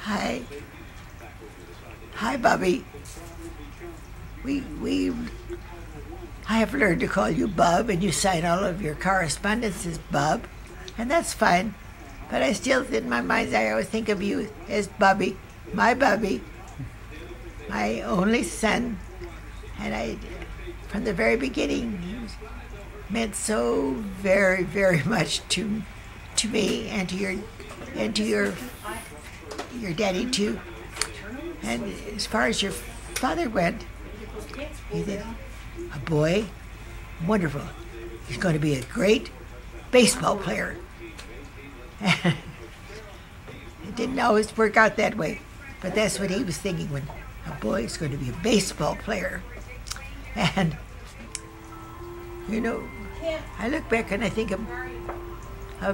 Hi. Hi, Bubby. We I have learned to call you Bub, and you sign all of your correspondence as Bub, and that's fine. But I still, in my mind's eye, I always think of you as Bubby, my only son, and from the very beginning, he meant so very, very much to me and to your daddy too. And as far as your father went, he said, a boy, wonderful. He's going to be a great baseball player. It didn't always work out that way, but that's what he was thinking when a boy is going to be a baseball player. And, you know, I look back and I think of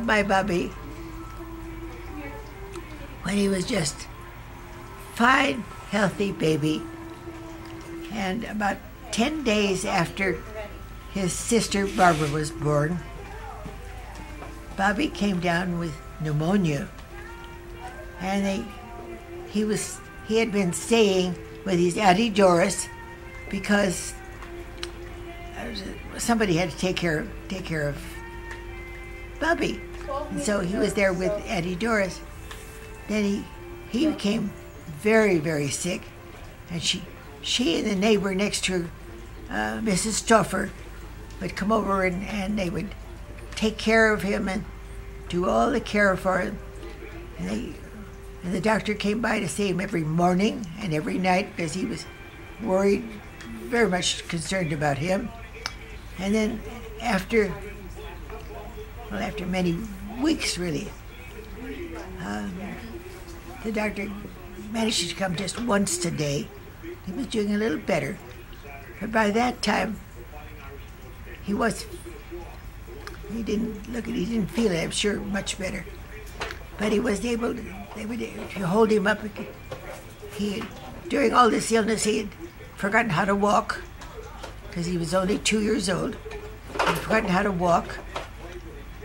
my Bubby when he was just fine, healthy baby. And about 10 days after his sister Barbara was born, Bobby came down with pneumonia, and he had been staying with his Auntie Doris because somebody had to take care of Bobby, and so he was there with Auntie Doris. Then he became very, very sick, and she and the neighbor next to her, Mrs. Stoffer, would come over and they would take care of him and do all the care for him. And the doctor came by to see him every morning and every night because he was worried, very much concerned about him. And then after many weeks, really, the doctor managed to come just once a day. He was doing a little better. But by that time, he didn't feel it, I'm sure, much better. But he was able to, if you hold him up, during all this illness, he had forgotten how to walk, because he was only 2 years old. He'd forgotten how to walk.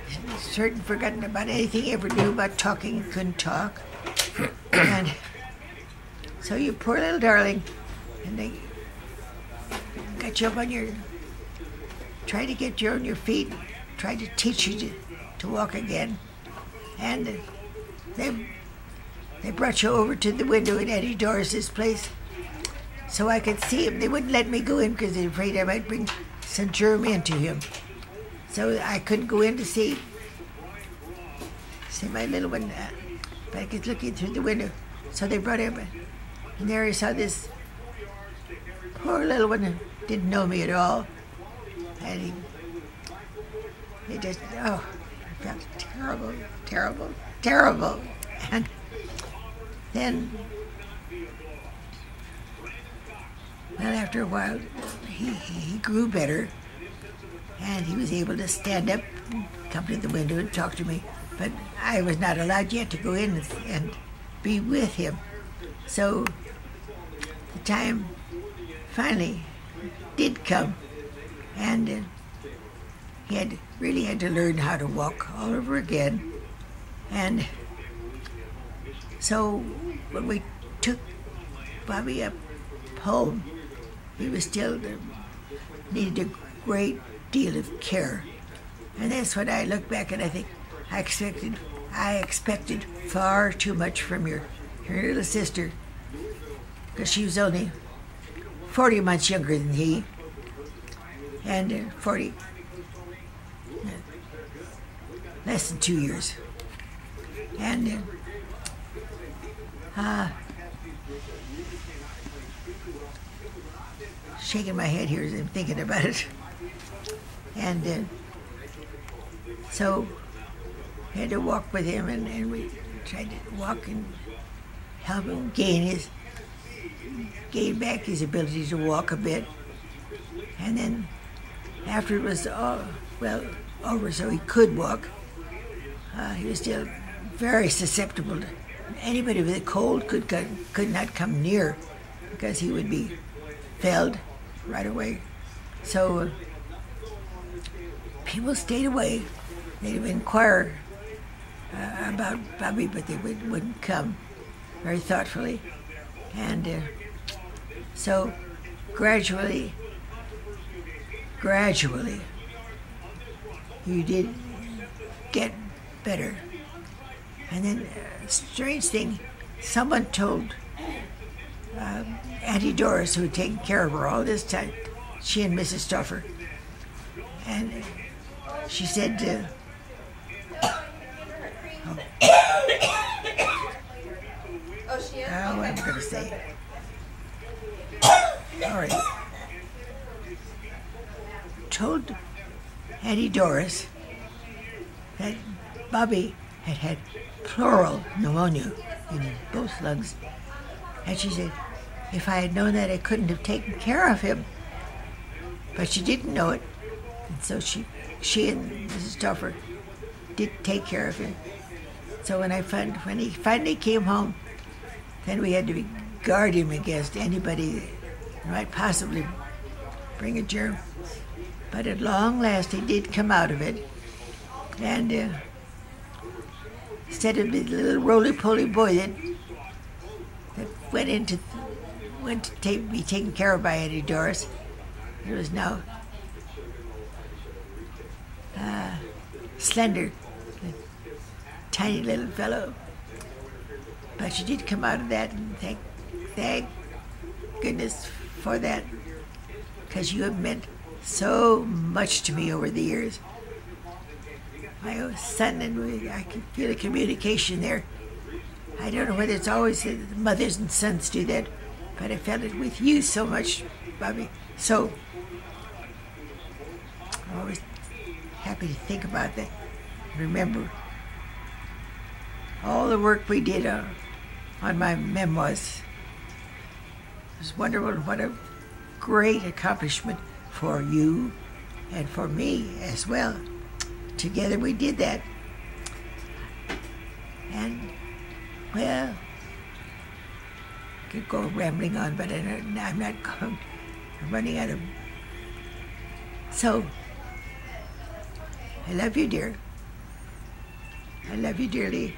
He'd certainly forgotten about anything he ever knew about talking. He couldn't talk. And so you poor little darling, and they got you up on tried to get you on your feet, tried to teach you to walk again. And they brought you over to the window at Eddie Doris's place so I could see him. They wouldn't let me go in because they were afraid I might bring some germ into him. So I couldn't go in to see my little one, but I could look in through the window. So they brought him, and there I saw this poor little one who didn't know me at all. And he just, I felt terrible, terrible, terrible. And then, well, after a while, he grew better, and he was able to stand up, and come to the window and talk to me. But I was not allowed yet to go in and be with him. So the time finally did come, and he really had to learn how to walk all over again. And so when we took Bobby up home, he was still needed a great deal of care. And that's when I look back and I think I expected far too much from your little sister, because she was only 40 months younger than he, and 40, less than 2 years. And shaking my head here as I'm thinking about it. And so I had to walk with him, and we tried to walk and help him gain back his ability to walk a bit. And then after it was over so he could walk, he was still very susceptible to anybody with a cold could not come near, because he would be felled right away. So people stayed away. They'd inquire about Bobby, but they wouldn't come. very thoughtfully. And so gradually, you did get better. And then, strange thing, someone told Auntie Doris, who had taken care of her all this time, she and Mrs. Stoffer, and she said, what am I going to say? All right. Told Auntie Doris that Bobby had had pleural pneumonia in both lungs. And she said, if I had known that, I couldn't have taken care of him. But she didn't know it. And so she and Mrs. Stoffer did take care of him. So when he finally came home, then we had to guard him against anybody that might possibly bring a germ. But at long last, he did come out of it. And instead of the little roly-poly boy that went to be taken care of by Auntie Doris, he was now slender, tiny little fellow. But she did come out of that, and thank goodness for that, because you have meant so much to me over the years. My own son and I can feel the communication there. I don't know whether it's always the mothers and sons do that, but I felt it with you so much, Bobby. So I'm always happy to think about that. Remember all the work we did on my memoirs. It was wonderful. What a great accomplishment for you and for me as well. Together we did that. And, well, I could go rambling on, but I'm not going. I'm running out of... So, I love you, dear. I love you dearly.